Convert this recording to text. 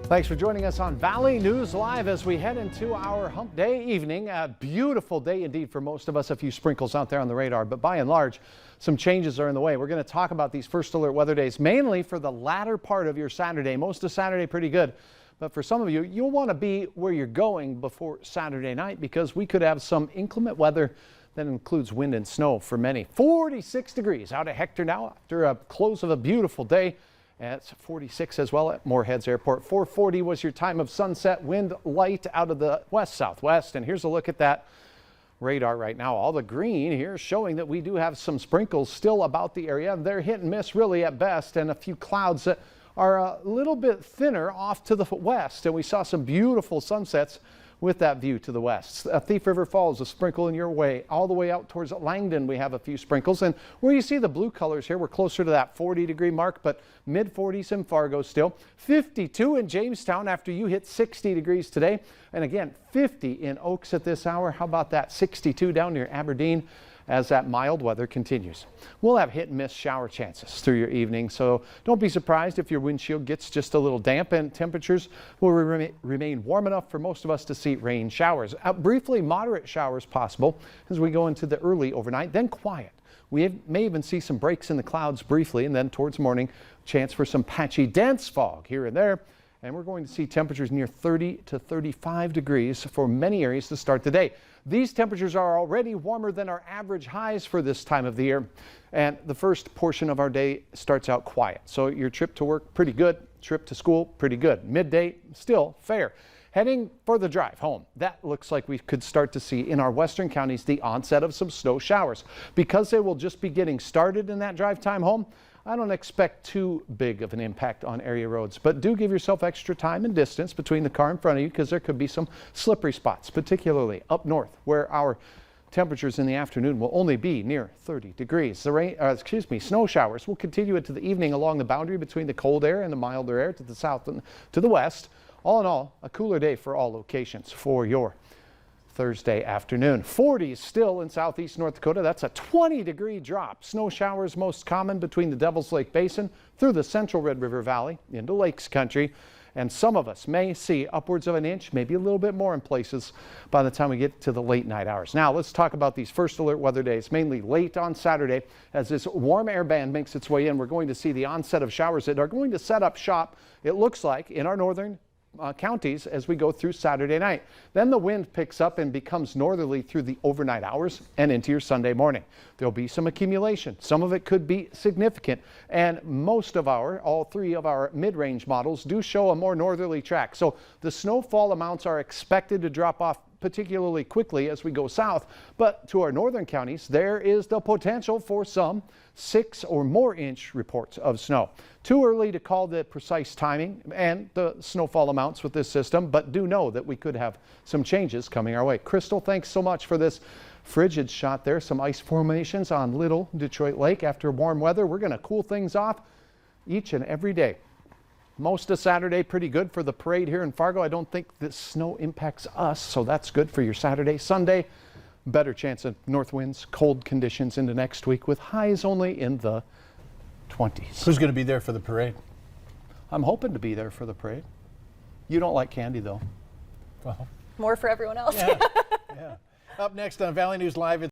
Thanks for joining us on Valley News Live as we head into our hump day evening. A beautiful day indeed for most of us. A few sprinkles out there on the radar, but by and large, some changes are in the way. We're going to talk about these first alert weather days, mainly for the latter part of your Saturday. Most of Saturday pretty good, but for some of you, you'll want to be where you're going before Saturday night because we could have some inclement weather that includes wind and snow for many. 46 degrees out at Hector now after a close of a beautiful day. It's 46 as well at Moorheads Airport. 4:40 was your time of sunset. Wind light out of the west-southwest. And here's a look at that radar right now. All the green here showing that we do have some sprinkles still about the area. They're hit and miss really at best, and a few clouds that are a little bit thinner off to the west. And we saw some beautiful sunsets with that view to the west. Thief River Falls, a sprinkle in your way. All the way out towards Langdon, we have a few sprinkles. And where you see the blue colors here, we're closer to that 40-degree mark, but mid-40s in Fargo still. 52 in Jamestown after you hit 60 degrees today. And again, 50 in Oaks at this hour. How about that? 62 down near Aberdeen as that mild weather continues. We'll have hit and miss shower chances through your evening, so don't be surprised if your windshield gets just a little damp, and temperatures will remain warm enough for most of us to see rain showers. Briefly moderate showers possible as we go into the early overnight, then quiet. We may even see some breaks in the clouds briefly, and then towards morning, chance for some patchy dense fog here and there. And we're going to see temperatures near 30 to 35 degrees for many areas to start the day. These temperatures are already warmer than our average highs for this time of the year. And the first portion of our day starts out quiet. So your trip to work, pretty good. Trip to school, pretty good. Midday, still fair. Heading for the drive home, that looks like we could start to see in our western counties the onset of some snow showers. Because they will just be getting started in that drive time home, I don't expect too big of an impact on area roads, but do give yourself extra time and distance between the car in front of you because there could be some slippery spots, particularly up north where our temperatures in the afternoon will only be near 30 degrees. The snow showers will continue into the evening along the boundary between the cold air and the milder air to the south and to the west. All in all, a cooler day for all locations for your Thursday afternoon. 40s still in southeast North Dakota. That's a 20-degree drop. Snow showers most common between the Devil's Lake Basin through the central Red River Valley into Lakes Country. And some of us may see upwards of an inch, maybe a little bit more in places by the time we get to the late night hours. Now let's talk about these first alert weather days, mainly late on Saturday. As this warm air band makes its way in, we're going to see the onset of showers that are going to set up shop, it looks like, in our northern counties as we go through Saturday night. Then the wind picks up and becomes northerly through the overnight hours and into your Sunday morning. There'll be some accumulation. Some of it could be significant, and all three of our mid-range models do show a more northerly track. So the snowfall amounts are expected to drop off particularly quickly as we go south, but to our northern counties there is the potential for some 6 or more inch reports of snow. Too early to call the precise timing and the snowfall amounts with this system, but do know that we could have some changes coming our way. Crystal, thanks so much for this frigid shot there. Some ice formations on Little Detroit Lake after warm weather. We're going to cool things off each and every day. Most of Saturday pretty good for the parade here in Fargo. I don't think the snow impacts us, so that's good for your Saturday. Sunday, better chance of north winds, cold conditions into next week with highs only in the 20s. Who's going to be there for the parade? I'm hoping to be there for the parade. You don't like candy though. Well, more for everyone else. Yeah. Up next on Valley News Live.